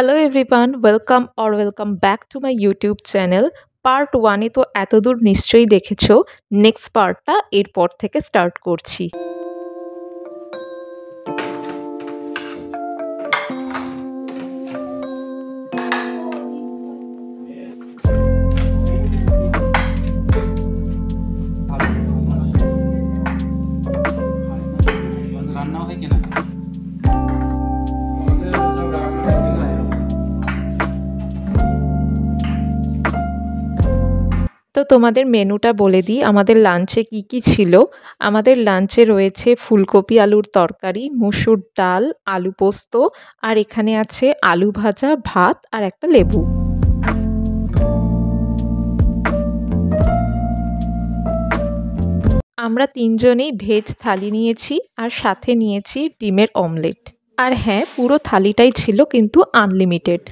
Hello everyone, welcome back to my YouTube channel. Part 1 এ তো এতদূর নিশ্চয়ই দেখেছো। নেক্সট পার্টটা এরপর থেকে স্টার্ট করছি। তো তোমাদের মেনুটা বলে দিই, আমাদের লাঞ্চে কি কি ছিল। আমাদের লাঞ্চে রয়েছে ফুলকপি আলুর তরকারি, মুসুর ডাল, আলু পোস্ত, আর এখানে আছে আলু ভাজা, ভাত আর একটা লেবু। আমরা তিনজনেই ভেজ থালি নিয়েছি আর সাথে নিয়েছি ডিমের অমলেট। আর হ্যাঁ, পুরো থালিটাই ছিল কিন্তু আনলিমিটেড।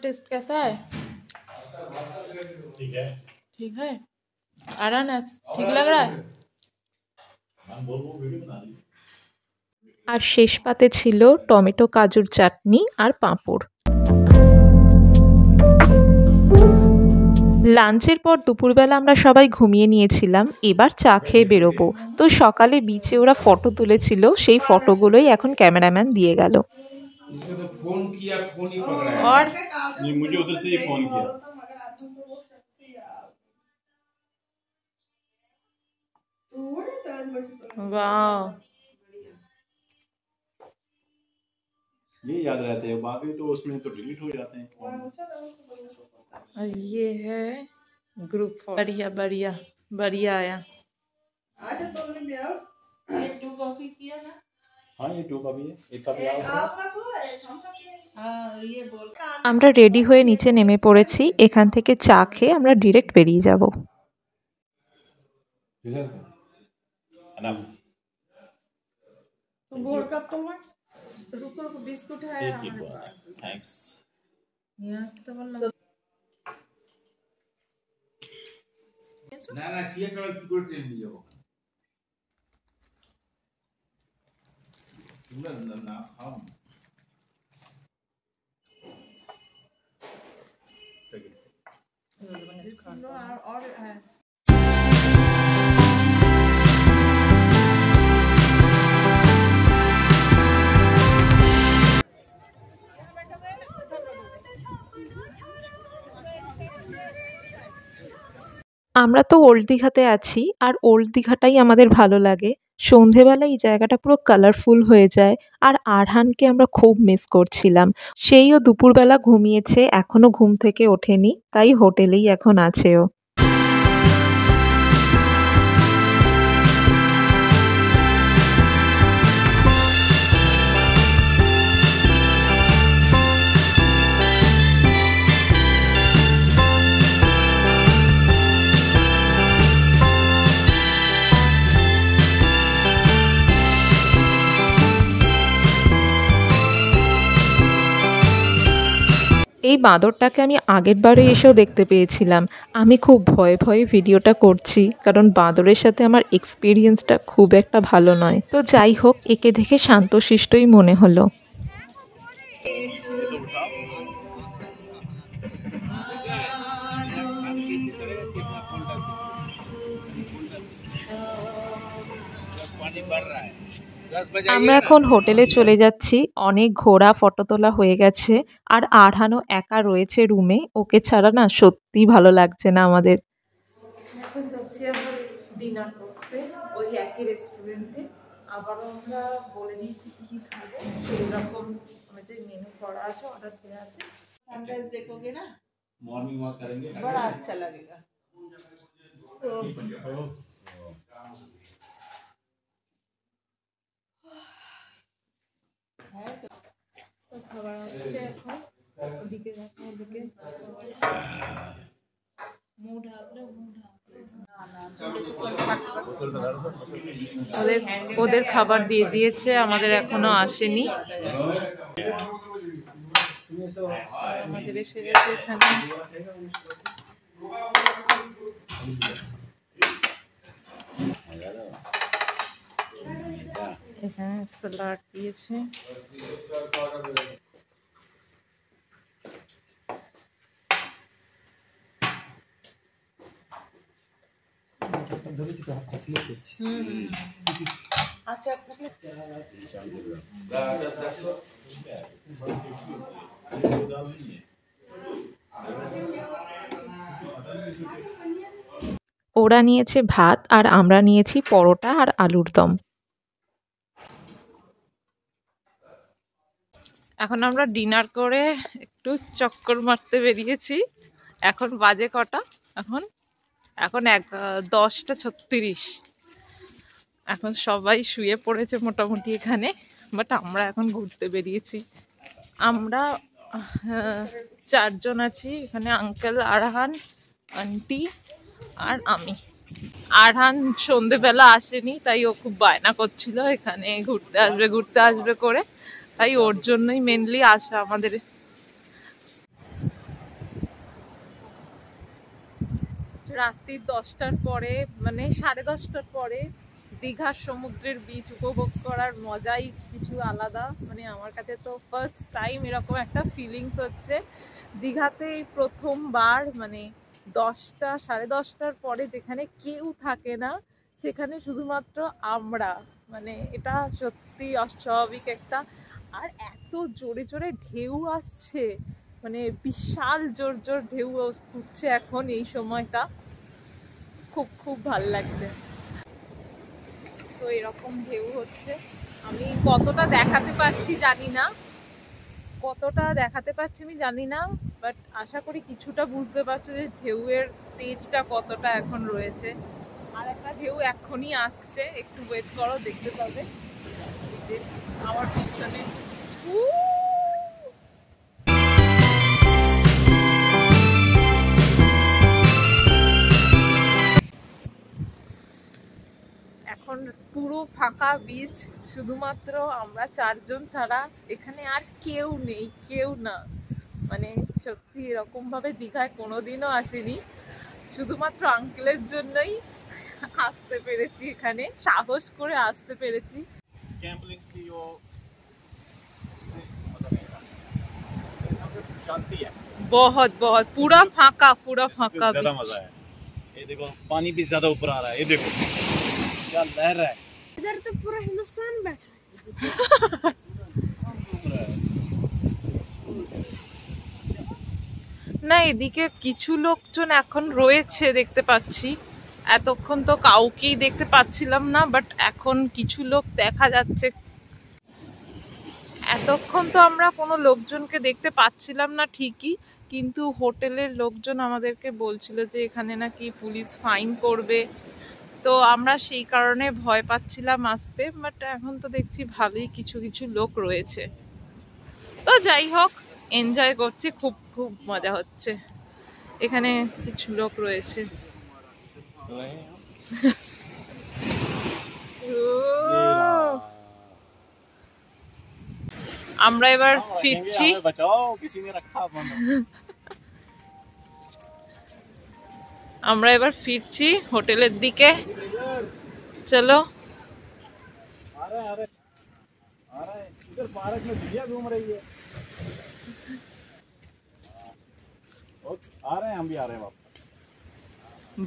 टेस्ट कैसा है? ठीक है। ठीक है, अनानास ठीक लग रहा है। আর শেষ পাতে ছিল টমেটো কাজুর চাটনি আর পাঁপড়। লাঞ্চের পর দুপুরবেলা আমরা সবাই ঘুমিয়ে নিয়েছিলাম, এবার চা খেয়ে বেরোবো। তো সকালে বিচে ওরা ফটো তুলেছিল, সেই ফটোগুলোই এখন ক্যামেরাম্যান দিয়ে গেল। इसने तो फोन किया, फोन ही पकड़ा है। और ये मुझे उधर से ही फोन किया। वाह, ये याद रहते हैं, बाकी तो उसमें तो डिलीट हो जाते हैं। और ये है ग्रुप फोटो। बढ़िया बढ़िया बढ़िया आया। अच्छा तुमने भी आओ, ये 2 कॉफी किया ना? हाँ, ये 2 कॉपी है, एक कॉपी आप रखो, एक हम कॉफी। हाँ ये बोल। আমরা রেডি হয়ে নিচে নেমে পড়েছি। এখান থেকে চা খেয়ে আমরা ডিরেক্ট বেরিয়ে যাব। तो बोल कब तो मत रुको रुको, बिस्कुट है हमारे पास। थैंक्स। यस तो बोल ना ना ठीक है, की कोई ट्रेन नहीं जाओ। तुमने ना खाओ। और है। আমরা তো ওল্ড দীঘাতে আছি, আর ওল্ড দীঘাটাই আমাদের ভালো লাগে। সন্ধেবেলায় এই জায়গাটা পুরো কালারফুল হয়ে যায়। আর আরহানকে আমরা খুব মিস করছিলাম। সেইও দুপুরবেলা ঘুমিয়েছে, এখনো ঘুম থেকে ওঠেনি, তাই হোটেলেই এখন আছে ও। এই বাঁদরটাকে আমি আগের বারে এসেও দেখতে পেয়েছিলাম। আমি খুব ভয়ে ভয়ে ভিডিওটা করছি, কারণ বাঁদরের সাথে আমার এক্সপিরিয়েন্সটা খুব একটা ভালো নয়। তো যাই হোক, একে দেখে শান্তশিষ্টই মনে হলো। আমরা এখন হোটেলে চলে যাচ্ছি। অনেক ঘোরা ফটো তোলা হয়ে গেছে, আর আরহানও একা রয়েছে রুমে। ওকে ছাড়া না সত্যি ভালো লাগছে না আমাদের। এখন যাচ্ছি আমরা ডিনার করতে ওই একই রেস্টুরেন্টে। আবারও আমরা বলে দিয়েছি কি খাবো, সেই রকম যে মেনু করা আছে, অর্ডার দেওয়া আছে। सनराइज देखोगे ना, मॉर्निंग वॉक करेंगे, बड़ा अच्छा लगेगा। तो খাবার আসছে এখন। ওদিকে দেখো, ওদিকে মুড ঢাকলে ওদের খাবার দিয়ে দিয়েছে, আমাদের এখনো আসেনি। আমাদের এসে গেছে এখানে। হ্যাঁ স্যালাড দিয়েছে। আচ্ছা ওরা নিয়েছে ভাত আর আমরা নিয়েছি পরোটা আর আলুর দম। এখন আমরা ডিনার করে একটু চক্কর মারতে বেরিয়েছি। এখন বাজে কটা? এখন 10:36। এখন সবাই শুয়ে পড়েছে মোটামুটি এখানে, বাট আমরা এখন ঘুরতে বেরিয়েছি। আমরা 4 জন আছি এখানে, আঙ্কেল, আরহান, আন্টি আর আমি। আরহান সন্ধেবেলা আসেনি, তাই ও খুব বায়না করছিল এখানে ঘুরতে আসবে করে, তাই ওর জন্যই মেনলি আসা আমাদের। রাত্রি 10টার পরে, মানে 10:30টার পরে দীঘার সমুদ্রের বিচ উপভোগ করার মজাই কিছু আলাদা। মানে আমার কাছে তো ফার্স্ট টাইম এরকম একটা ফিলিংস হচ্ছে। দীঘাতে এই প্রথমবার, মানে 10টা 10:30টার পরে যেখানে কেউ থাকে না, সেখানে শুধুমাত্র আমরা। মানে এটা সত্যি অস্বাভাবিক একটা। আর এত জোরে জোরে ঢেউ আসছে, মানে বিশাল জোর জোর ঢেউ উঠছে এখন এই সময়টা। খুব ভাল লাগছে। তো এরকম ঢেউ হচ্ছে। আমি কতটা দেখাতে পারছি আমি জানি না, বাট আশা করি কিছুটা বুঝতে পারছো যে ঢেউয়ের তেজটা কতটা এখন রয়েছে। আর একটা ঢেউ এখনই আসছে, একটু ওয়েট করো, দেখতে পাবে আমার পিছনে। এখন পুরো ফাঁকা বিচ, শুধুমাত্র আমরা 4 জন ছাড়া এখানে আর কেউ নেই, কেউ না। মানে সত্যি এরকম ভাবে দীঘায় কোনোদিনও আসেনি, শুধুমাত্র আঙ্কেলের জন্যই আসতে পেরেছি, এখানে সাহস করে আসতে পেরেছি। बहुत पूरा फाका ज्यादा मजा है। ये देखो पानी भी ज्यादा ऊपर आ रहा है, ये देखो क्या लहर है। इधर तो पूरा हिंदुस्तान बैठा है। না, এদিকে কিছু লোকজন এখন রয়েছে দেখতে পাচ্ছি। এতক্ষণ তো কাউকেই দেখতে পাচ্ছিলাম না, বাট এখন কিছু লোক দেখা যাচ্ছে। এতক্ষণ তো আমরা কোনো লোকজনকে দেখতে পাচ্ছিলাম না ঠিকই, কিন্তু হোটেলের লোকজন আমাদেরকে বলছিল যে এখানে নাকি পুলিশ ফাইন করবে, তো আমরা সেই কারণে ভয় পাচ্ছিলাম আসতে। বাট এখন তো দেখছি ভালোই কিছু কিছু লোক রয়েছে। তো যাই হোক, এনজয় করছি, খুব মজা হচ্ছে। এখানে কিছু লোক রয়েছে। আমরা এবার ফিরছি। হোটেলের দিকে। চলো।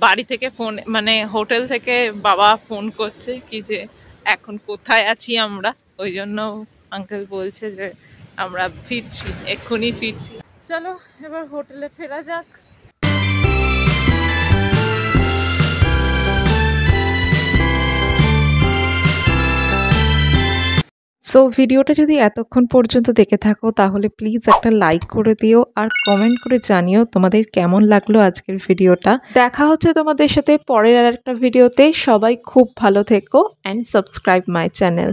বাড়ি থেকে ফোন, মানে হোটেল থেকে বাবা ফোন করছে কি যে এখন কোথায় আছি আমরা, ওই জন্য আঙ্কেল বলছে যে আমরা ফিরছি, এক্ষুনি ফিরছি। চলো এবার হোটেলে ফেরা যাক। সো ভিডিওটা যদি এতক্ষণ পর্যন্ত দেখে থাকো তাহলে প্লিজ একটা লাইক করে দিও আর কমেন্ট করে জানিও তোমাদের কেমন লাগলো আজকের ভিডিওটা। দেখা হচ্ছে তোমাদের সাথে পরের আর একটা ভিডিওতে। সবাই খুব ভালো থেকো অ্যান্ড সাবস্ক্রাইব মাই চ্যানেল।